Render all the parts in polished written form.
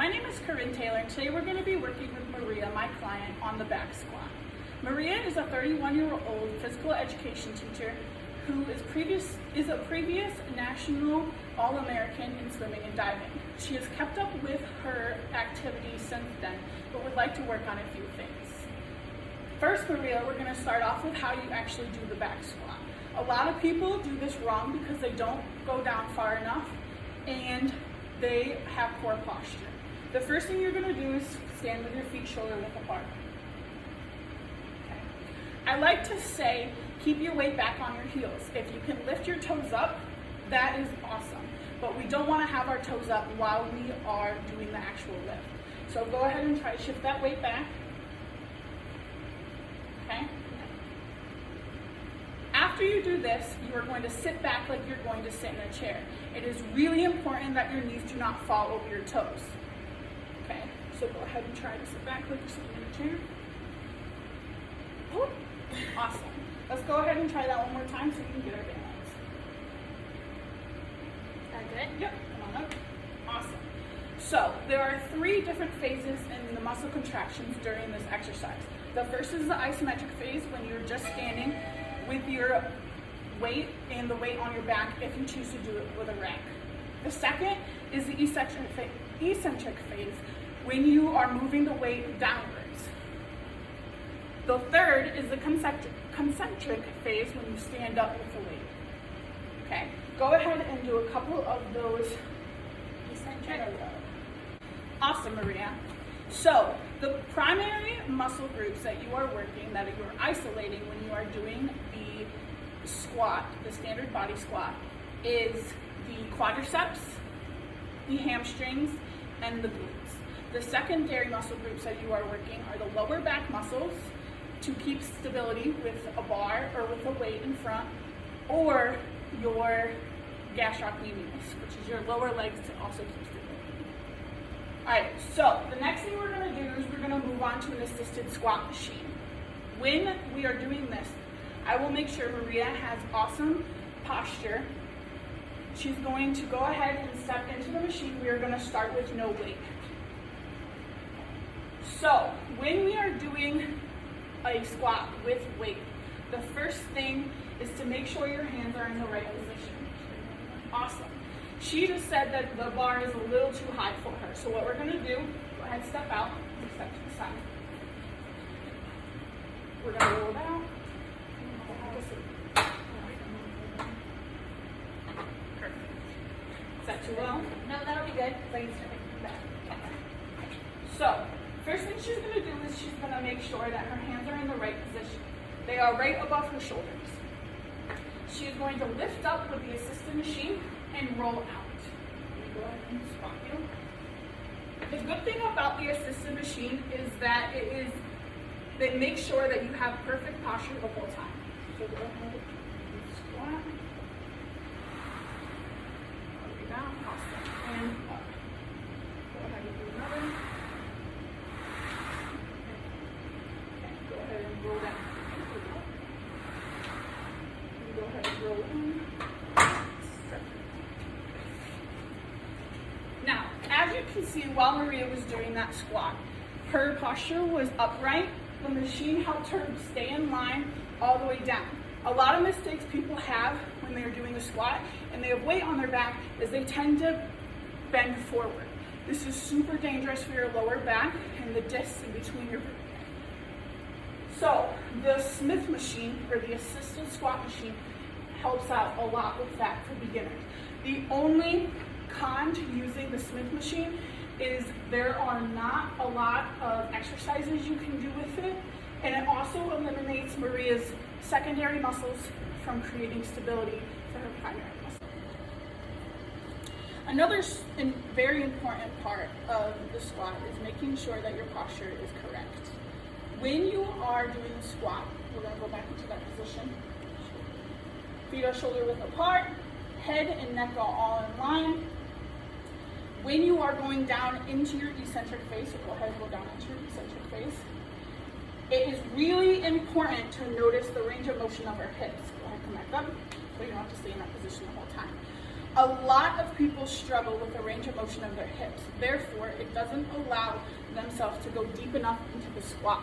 my name is Corinne Taylor, and today we're going to be working with Maria, my client, on the back squat. Maria is a 31-year-old physical education teacher who is a previous national All-American in swimming and diving. She has kept up with her activities since then, but would like to work on a few things. First, Maria, we're going to start off with how you actually do the back squat. A lot of people do this wrong because they don't go down far enough and they have poor posture. The first thing you're going to do is stand with your feet shoulder width apart. Okay. I like to say, keep your weight back on your heels. If you can lift your toes up, that is awesome. But we don't want to have our toes up while we are doing the actual lift. So go ahead and try to shift that weight back. Okay. After you do this, you are going to sit back like you're going to sit in a chair. It is really important that your knees do not fall over your toes. Okay, so go ahead and try to sit back like you're sitting in a chair. Oh, awesome. Let's go ahead and try that one more time so we can get our balance. That good? Yep, come on up. Awesome. So there are 3 different phases in the muscle contractions during this exercise. The first is the isometric phase, when you're just standing with your weight and the weight on your back if you choose to do it with a rack. The second is the eccentric phase, when you are moving the weight downwards. The third is the concentric phase, when you stand up with the weight. Okay, go ahead and do a couple of those eccentric. Awesome, Maria. So the primary muscle groups that you are working, that you are isolating when you are doing the squat, the standard body squat, is the quadriceps, the hamstrings, and the glutes. The secondary muscle groups that you are working are the lower back muscles to keep stability with a bar or with a weight in front, or your gastrocnemius, which is your lower legs to also keep stability. Alright, so the next thing we're going to do is we're going to move on to an assisted squat machine. When we are doing this, I will make sure Maria has awesome posture. She's going to go ahead and step into the machine. We are going to start with no weight. So when we are doing a squat with weight, the first thing is to make sure your hands are in the right position. Awesome. She just said that the bar is a little too high for her. So what we're going to do, go ahead and step out, and step to the side. We're going to roll it out. Perfect. Is that too well? No, that'll be good. Please start back. Okay. So, first thing she's going to do is she's going to make sure that her hands are in the right position. They are right above her shoulders. She is going to lift up with the assisted machine and roll out. Go ahead and spot you. The good thing about the assisted machine is that it makes sure that you have perfect posture the whole time. So go ahead and squat. Down, awesome. And up. Go ahead and do another. Okay, go ahead and roll down. Go ahead and roll in. Now, as you can see, while Maria was doing that squat, her posture was upright. The machine helped her stay in line all the way down. A lot of mistakes people have when they're doing a squat and they have weight on their back is they tend to bend forward. This is super dangerous for your lower back and the discs in between your vertebrae. So the Smith machine, or the assisted squat machine, helps out a lot with that for beginners. The only con to using the Smith machine is there are not a lot of exercises you can do with it, and it also eliminates Maria's secondary muscles from creating stability for her primary muscle. Another very important part of the squat is making sure that your posture is correct. When you are doing the squat, we're going to go back into that position. Feet are shoulder width apart, head and neck are all in line. When you are going down into your eccentric phase, so go ahead and go down into your eccentric phase, it is really important to notice the range of motion of our hips. Go ahead and come back up, so you don't have to stay in that position the whole time. A lot of people struggle with the range of motion of their hips. Therefore, it doesn't allow themselves to go deep enough into the squat.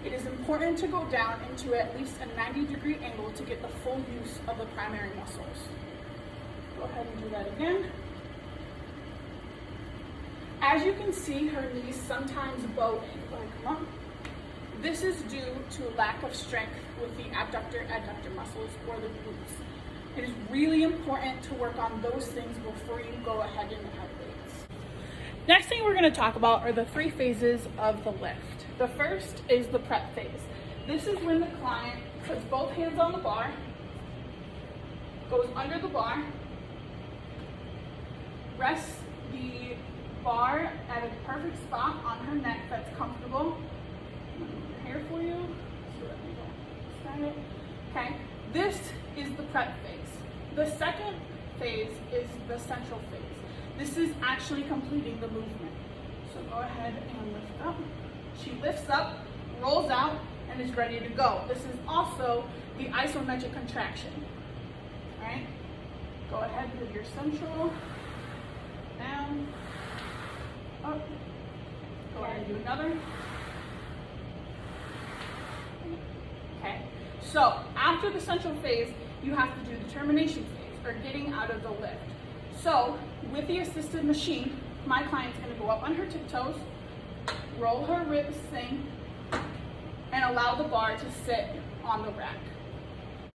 It is important to go down into at least a 90-degree angle to get the full use of the primary muscles. Go ahead and do that again. As you can see, her knees sometimes bow in, like, come up. This is due to a lack of strength with the abductor-adductor muscles or the glutes. It is really important to work on those things before you go ahead and add weights. Next thing we're going to talk about are the 3 phases of the lift. The first is the prep phase. This is when the client puts both hands on the bar, goes under the bar, rests the bar at a perfect spot on her neck that's comfortable. I'm going to move your hair for you so that we don't stand it. Okay, this is the prep phase. The second phase is the central phase. This is actually completing the movement. So go ahead and lift up. She lifts up, rolls out, and is ready to go. This is also the isometric contraction. All right, go ahead with your central, down, up. Go ahead and do another. Okay, so after the central phase, you have to do the termination phase, or getting out of the lift. So with the assisted machine, my client's gonna go up on her tiptoes, roll her ribs in, and allow the bar to sit on the rack.